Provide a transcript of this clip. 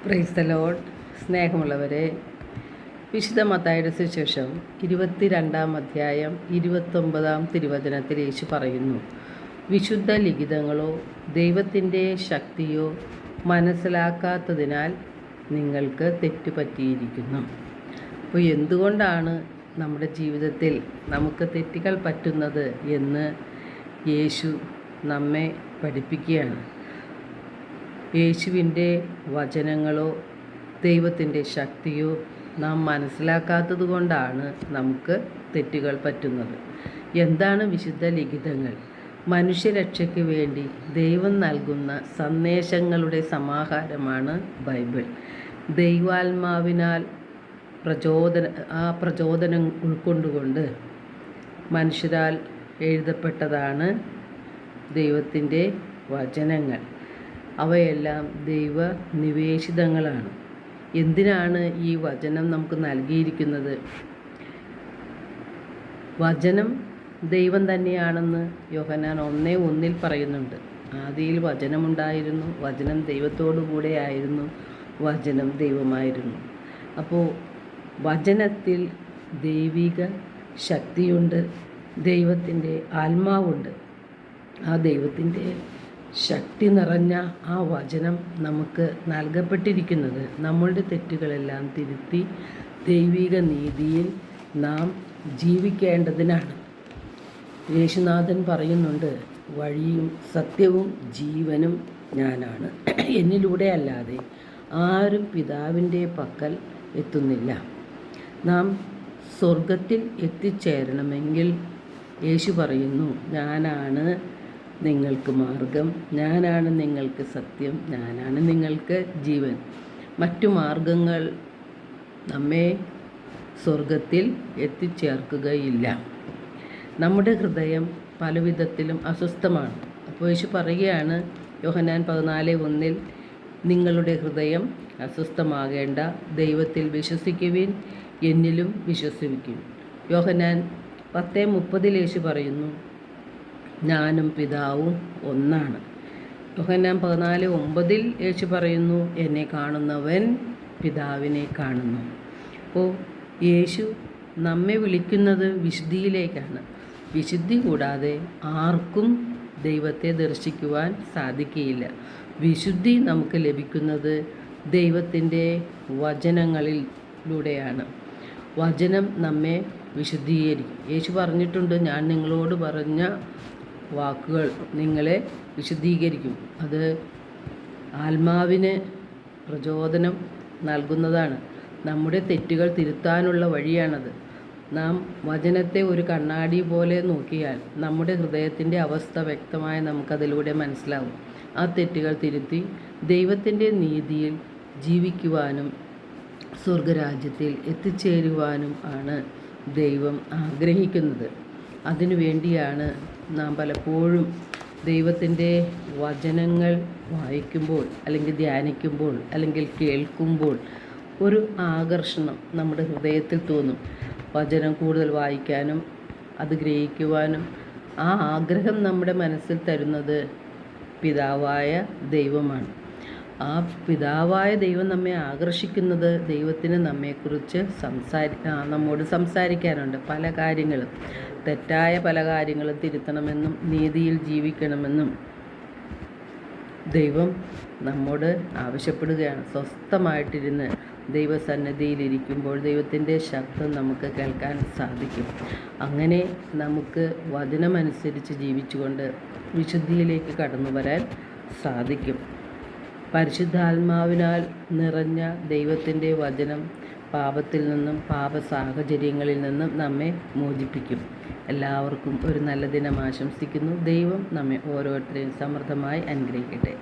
Praise the Lord. സ്നേഹമുള്ളവരെ, വിശുദ്ധ മത്തായിയുടെ സുവിശേഷം 22-ാം അധ്യായം 29-ാം തിരുവചനത്തിൽ യേശു പറയുന്നു, വിശുദ്ധ ലിഖിതങ്ങളോ ദൈവത്തിൻ്റെ ശക്തിയോ മനസ്സിലാക്കാത്തതിനാൽ നിങ്ങൾക്ക് തെറ്റുപറ്റിയിരിക്കുന്നു. അപ്പോൾ എന്തുകൊണ്ടാണ് നമ്മുടെ ജീവിതത്തിൽ നമുക്ക് തെറ്റുകൾ പറ്റുന്നത് എന്ന് യേശു നമ്മെ പഠിപ്പിക്കുകയാണ്. യേശുവിൻ്റെ വചനങ്ങളോ ദൈവത്തിൻ്റെ ശക്തിയോ നാം മനസ്സിലാക്കാത്തത് കൊണ്ടാണ് നമുക്ക് തെറ്റുകൾ പറ്റുന്നത്. എന്താണ് വിശുദ്ധ ലിഖിതങ്ങൾ? മനുഷ്യരക്ഷയ്ക്ക് വേണ്ടി ദൈവം നൽകുന്ന സന്ദേശങ്ങളുടെ സമാഹാരമാണ് ബൈബിൾ. ദൈവാത്മാവിനാൽ പ്രചോദനം ഉൾക്കൊണ്ടുകൊണ്ട് മനുഷ്യരാൽ എഴുതപ്പെട്ടതാണ് ദൈവത്തിൻ്റെ വചനങ്ങൾ. അവയെല്ലാം ദൈവ നിവേശിതങ്ങളാണ്. എന്തിനാണ് ഈ വചനം നമുക്ക് നൽകിയിരിക്കുന്നത്? വചനം ദൈവം തന്നെയാണെന്ന് യോഹന്നാൻ 1:1 പറയുന്നുണ്ട്. ആദിയിൽ വചനമുണ്ടായിരുന്നു, വചനം ദൈവത്തോടു കൂടെ ആയിരുന്നു, വചനം ദൈവമായിരുന്നു. അപ്പോൾ വചനത്തിൽ ദൈവിക ശക്തിയുണ്ട്, ദൈവത്തിൻ്റെ ആത്മാവുണ്ട്. ആ ദൈവത്തിൻ്റെ ശക്തി നിറഞ്ഞ ആ വചനം നമുക്ക് നൽകപ്പെട്ടിരിക്കുന്നത് നമ്മളുടെ തെറ്റുകളെല്ലാം തിരുത്തി ദൈവിക നീതിയിൽ നാം ജീവിക്കേണ്ടതിനാണ്. യേശുനാഥൻ പറയുന്നുണ്ട്, വഴിയും സത്യവും ജീവനും ഞാനാണ്, എന്നിലൂടെ അല്ലാതെ ആരും പിതാവിൻ്റെ പക്കൽ എത്തുന്നില്ല. നാം സ്വർഗത്തിൽ എത്തിച്ചേരണമെങ്കിൽ യേശു പറയുന്നു, ഞാനാണ് നിങ്ങൾക്ക് മാർഗം, ഞാനാണ് നിങ്ങൾക്ക് സത്യം, ഞാനാണ് നിങ്ങൾക്ക് ജീവൻ. മറ്റു മാർഗങ്ങൾ നമ്മെ സ്വർഗത്തിൽ എത്തിച്ചേർക്കുകയില്ല. നമ്മുടെ ഹൃദയം പല വിധത്തിലും അസ്വസ്ഥമാണ്. അപ്പോൾ യേശു പറയുകയാണ് യോഹന്നാൻ 14:1, നിങ്ങളുടെ ഹൃദയം അസ്വസ്ഥമാകേണ്ട, ദൈവത്തിൽ വിശ്വസിക്കുവിൻ, എന്നിലും വിശ്വസിക്കും. യോഹന്നാൻ 10:30 യേശു പറയുന്നു, ഞാനും പിതാവും ഒന്നാണ്. യോഹന്നാൻ 14:9 യേശു പറയുന്നു, എന്നെ കാണുന്നവൻ പിതാവിനെ കാണുന്നു. അപ്പോൾ യേശു നമ്മെ വിളിക്കുന്നത് വിശുദ്ധിയിലേക്കാണ്. വിശുദ്ധി കൂടാതെ ആർക്കും ദൈവത്തെ ദർശിക്കുവാൻ സാധിക്കുകയില്ല. നമുക്ക് ലഭിക്കുന്നത് ദൈവത്തിൻ്റെ വചനങ്ങളിലൂടെയാണ്. വചനം നമ്മെ വിശുദ്ധീകരിക്കും. യേശു പറഞ്ഞിട്ടുണ്ട്, ഞാൻ നിങ്ങളോട് പറഞ്ഞ വാക്കുകൾ നിങ്ങളെ വിശുദ്ധീകരിക്കും. അത് ആത്മാവിന് പ്രചോദനം നൽകുന്നതാണ്. നമ്മുടെ തെറ്റുകൾ തിരുത്താനുള്ള വഴിയാണത്. നാം വചനത്തെ ഒരു കണ്ണാടി പോലെ നോക്കിയാൽ നമ്മുടെ ഹൃദയത്തിൻ്റെ അവസ്ഥ വ്യക്തമായി നമുക്കതിലൂടെ മനസ്സിലാവും. ആ തെറ്റുകൾ തിരുത്തി ദൈവത്തിൻ്റെ നീതിയിൽ ജീവിക്കുവാനും സ്വർഗരാജ്യത്തിൽ എത്തിച്ചേരുവാനും ആണ് ദൈവം ആഗ്രഹിക്കുന്നത്. അതിനു വേണ്ടിയാണ് നാം പലപ്പോഴും ദൈവത്തിൻ്റെ വചനങ്ങൾ വായിക്കുമ്പോൾ അല്ലെങ്കിൽ ധ്യാനിക്കുമ്പോൾ അല്ലെങ്കിൽ കേൾക്കുമ്പോൾ ഒരു ആകർഷണം നമ്മുടെ ഹൃദയത്തിൽ തോന്നും. വചനം കൂടുതൽ വായിക്കാനും അത് ഗ്രഹിക്കുവാനും ആ ആഗ്രഹം നമ്മുടെ മനസ്സിൽ തരുന്നത് പിതാവായ ദൈവമാണ്. ആ പിതാവായ ദൈവം നമ്മെ ആകർഷിക്കുന്നത് ദൈവത്തിന് നമ്മെക്കുറിച്ച് നമ്മോട് സംസാരിക്കാനുണ്ട്. പല കാര്യങ്ങളും, തെറ്റായ പല കാര്യങ്ങളും തിരുത്തണമെന്നും നീതിയിൽ ജീവിക്കണമെന്നും ദൈവം നമ്മോട് ആവശ്യപ്പെടുകയാണ്. സ്വസ്ഥമായിട്ടിരുന്ന് ദൈവസന്നിധിയിലിരിക്കുമ്പോൾ ദൈവത്തിൻ്റെ ശബ്ദം നമുക്ക് കേൾക്കാൻ സാധിക്കും. അങ്ങനെ നമുക്ക് വചനമനുസരിച്ച് ജീവിച്ചുകൊണ്ട് വിശുദ്ധിയിലേക്ക് കടന്നു വരാൻ സാധിക്കും. പരിശുദ്ധാത്മാവിനാൽ നിറഞ്ഞ ദൈവത്തിൻ്റെ വചനം പാപത്തിൽ നിന്നും പാപ സാഹചര്യങ്ങളിൽ നിന്നും നമ്മെ മോചിപ്പിക്കും. എല്ലാവർക്കും ഒരു നല്ല ദിനം ആശംസിക്കുന്നു. ദൈവം നമ്മെ ഓരോരുത്തരെയും സമൃദ്ധമായി അനുഗ്രഹിക്കട്ടെ.